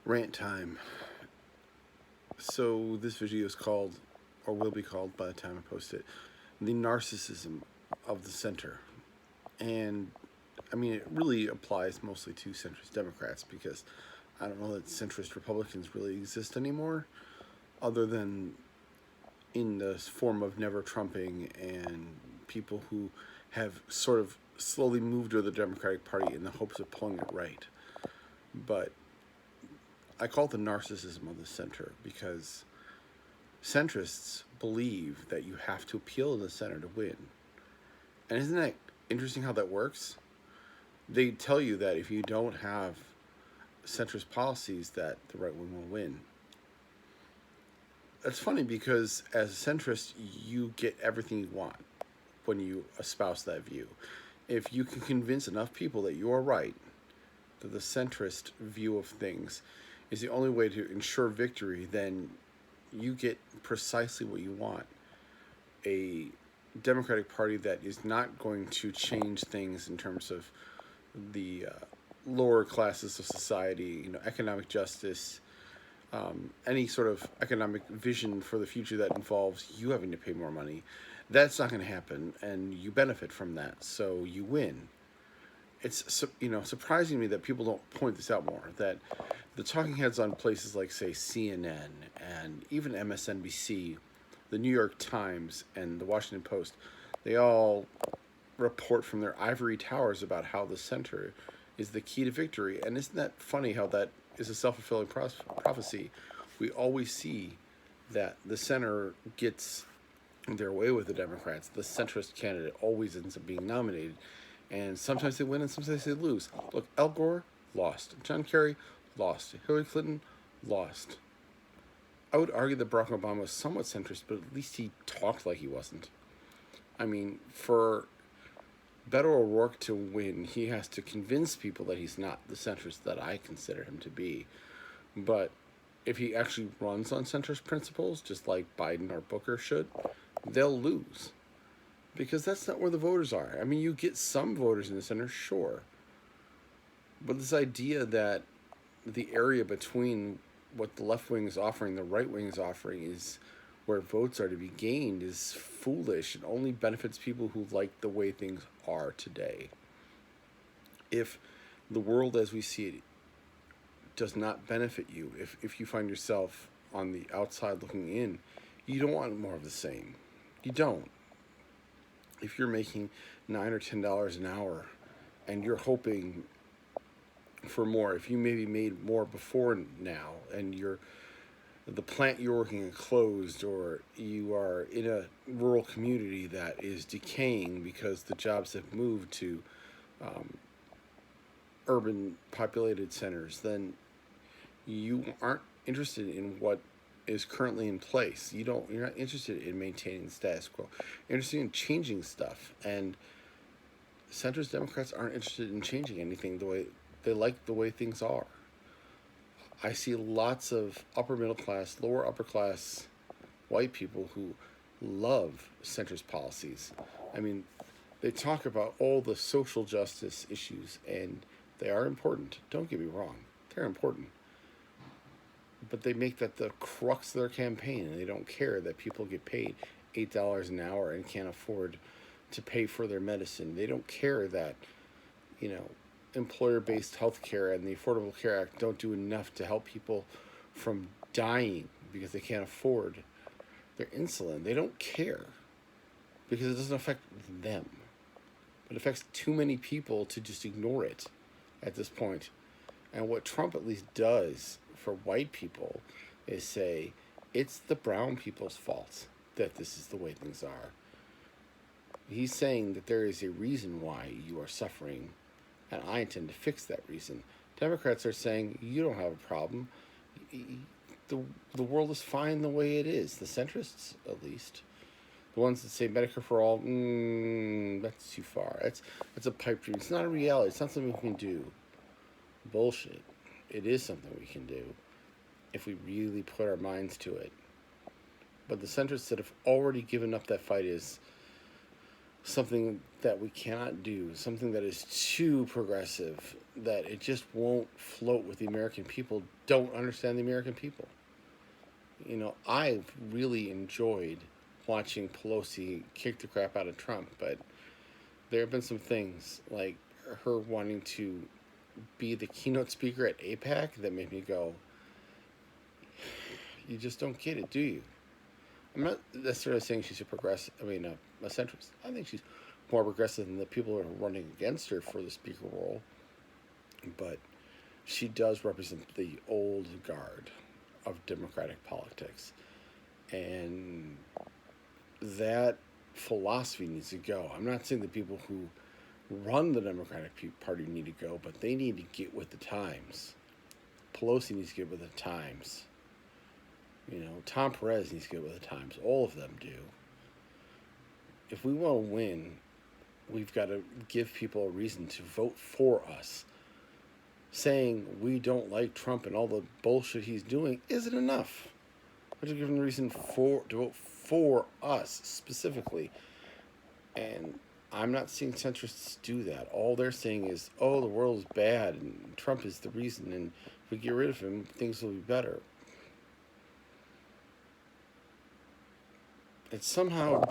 Rant time. So this video is called, or will be called by the time I post it, the narcissism of the center. And I mean, it really applies mostly to centrist Democrats because I don't know that centrist Republicans really exist anymore, other than in the form of never Trumping and people who have sort of slowly moved to the Democratic Party in the hopes of pulling it right. But I call it the narcissism of the center because centrists believe that you have to appeal to the center to win. And isn't that interesting how that works? They tell you that if you don't have centrist policies that the right wing will win. That's funny because as a centrist, you get everything you want when you espouse that view. If you can convince enough people that you are right, that the centrist view of things is the only way to ensure victory, then you get precisely what you want. A Democratic Party that is not going to change things in terms of the lower classes of society, economic justice, any sort of economic vision for the future that involves you having to pay more money. That's not going to happen, and you benefit from that, so you win. It's surprising to me that people don't point this out more, that the talking heads on places like, say, CNN and even MSNBC, the New York Times, and the Washington Post, they all report from their ivory towers about how the center is the key to victory. And isn't that funny how that is a self-fulfilling prophecy? We always see that the center gets their way with the Democrats. The centrist candidate always ends up being nominated. And sometimes they win and sometimes they lose. Look, Al Gore lost. John Kerry lost. Hillary Clinton lost. I would argue that Barack Obama was somewhat centrist, but at least he talked like he wasn't. I mean, for Beto O'Rourke to win, he has to convince people that he's not the centrist that I consider him to be. But if he actually runs on centrist principles, just like Biden or Booker should, they'll lose. Because that's not where the voters are. I mean, you get some voters in the center, sure. But this idea that the area between what the left wing is offering, the right wing is offering, is where votes are to be gained is foolish and only benefits people who like the way things are today. If the world as we see it does not benefit you, if you find yourself on the outside looking in, you don't want more of the same. You don't. If you're making $9 or $10 an hour and you're hoping for more, if you maybe made more before now and the plant you're working in closed, or you are in a rural community that is decaying because the jobs have moved to urban populated centers, then you aren't interested in what is currently in place. You're not interested in maintaining the status quo. You're interested in changing stuff. And centrist Democrats aren't interested in changing anything. They like the way things are. I see lots of upper middle class, lower upper class white people who love centrist policies. I mean, they talk about all the social justice issues, and they are important. Don't get me wrong. They're important. But they make that the crux of their campaign, and they don't care that people get paid $8 an hour and can't afford to pay for their medicine. They don't care that, employer-based health care and the Affordable Care Act don't do enough to help people from dying because they can't afford their insulin. They don't care because it doesn't affect them. It affects too many people to just ignore it at this point. And what Trump at least does for white people is say, it's the brown people's fault that this is the way things are. He's saying that there is a reason why you are suffering, and I intend to fix that reason. Democrats are saying, you don't have a problem. The world is fine the way it is. The centrists, at least. The ones that say Medicare for all, that's too far. That's a pipe dream. It's not a reality. It's not something we can do. Bullshit. It is something we can do if we really put our minds to it. But the centrists that have already given up that fight is something that we cannot do, something that is too progressive, that it just won't float with the American people, don't understand the American people. I've really enjoyed watching Pelosi kick the crap out of Trump, but there have been some things like her wanting to be the keynote speaker at APAC that made me go, you just don't get it, do you? I'm not necessarily saying she's a progressive, a centrist. I think she's more progressive than the people who are running against her for the speaker role, but she does represent the old guard of Democratic politics. And that philosophy needs to go. I'm not saying the people who run the Democratic Party need to go, but they need to get with the times. Pelosi needs to get with the times. Tom Perez needs to get with the times. All of them do. If we want to win, we've got to give people a reason to vote for us. Saying we don't like Trump and all the bullshit he's doing isn't enough. We have to give them a reason to vote for us specifically. And I'm not seeing centrists do that. All they're saying is, oh, the world is bad and Trump is the reason, and if we get rid of him, things will be better. It's somehow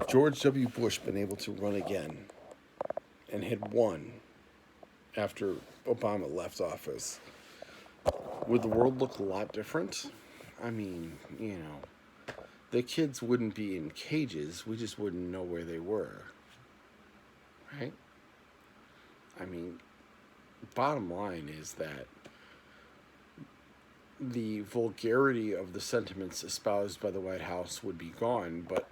George W. Bush been able to run again and had won after Obama left office. Would the world look a lot different? The kids wouldn't be in cages. We just wouldn't know where they were. Right? Bottom line is that the vulgarity of the sentiments espoused by the White House would be gone, but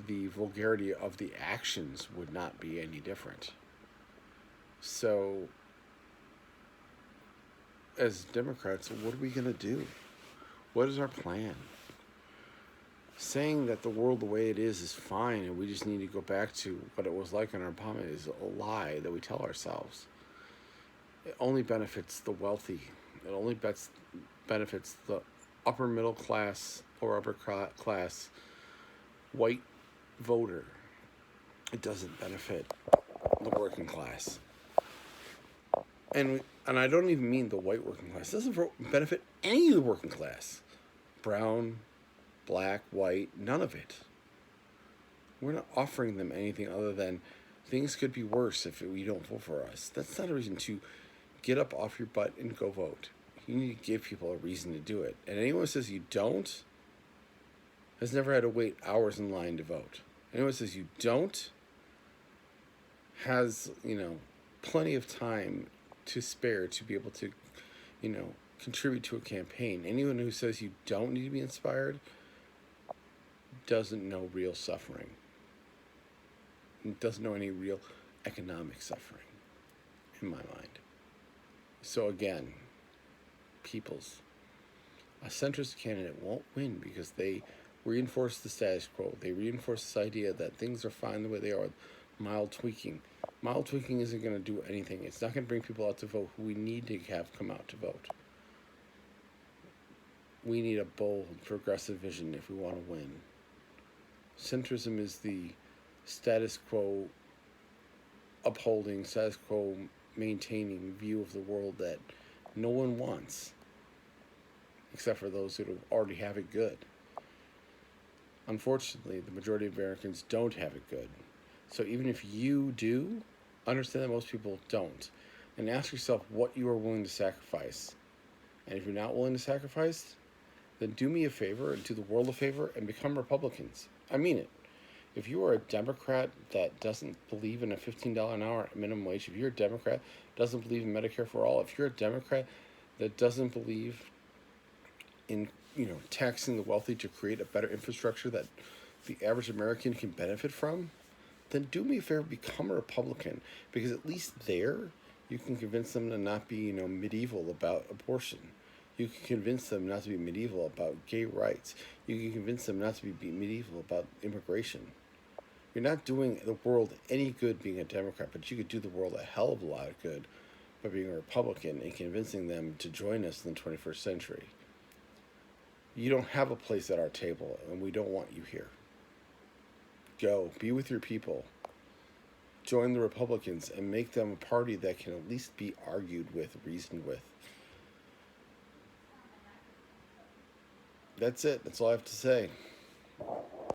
the vulgarity of the actions would not be any different. So, as Democrats, what are we going to do? What is our plan? Saying that the world the way it is fine and we just need to go back to what it was like under Obama is a lie that we tell ourselves. It only benefits the wealthy. It only benefits the upper middle class or upper class white voter. It doesn't benefit the working class. And I don't even mean the white working class. It doesn't benefit any of the working class. Brown, black, white, none of it. We're not offering them anything other than things could be worse if you don't vote for us. That's not a reason to get up off your butt and go vote. You need to give people a reason to do it. And anyone who says you don't has never had to wait hours in line to vote. Anyone who says you don't has, plenty of time to spare to be able to, contribute to a campaign. Anyone who says you don't need to be inspired doesn't know real suffering. It doesn't know any real economic suffering, in my mind. So again, peoples, a centrist candidate won't win because they reinforce the status quo. They reinforce this idea that things are fine the way they are. Mild tweaking. Mild tweaking isn't going to do anything. It's not going to bring people out to vote who we need to have come out to vote. We need a bold, progressive vision if we want to win. Centrism is the status quo upholding, status quo maintaining view of the world that no one wants, except for those who already have it good. Unfortunately, the majority of Americans don't have it good. So even if you do, understand that most people don't. And ask yourself what you are willing to sacrifice. And if you're not willing to sacrifice, then do me a favor and do the world a favor and become Republicans. I mean it. If you are a Democrat that doesn't believe in a $15 an hour minimum wage, if you're a Democrat that doesn't believe in Medicare for all, if you're a Democrat that doesn't believe in taxing the wealthy to create a better infrastructure that the average American can benefit from, then do me a favor, become a Republican, because at least there you can convince them to not be medieval about abortion. You can convince them not to be medieval about gay rights. You can convince them not to be medieval about immigration. You're not doing the world any good being a Democrat, but you could do the world a hell of a lot of good by being a Republican and convincing them to join us in the 21st century. You don't have a place at our table, and we don't want you here. go. Be with your people. Join the Republicans and make them a party that can at least be argued with, reasoned with. That's it. That's all I have to say.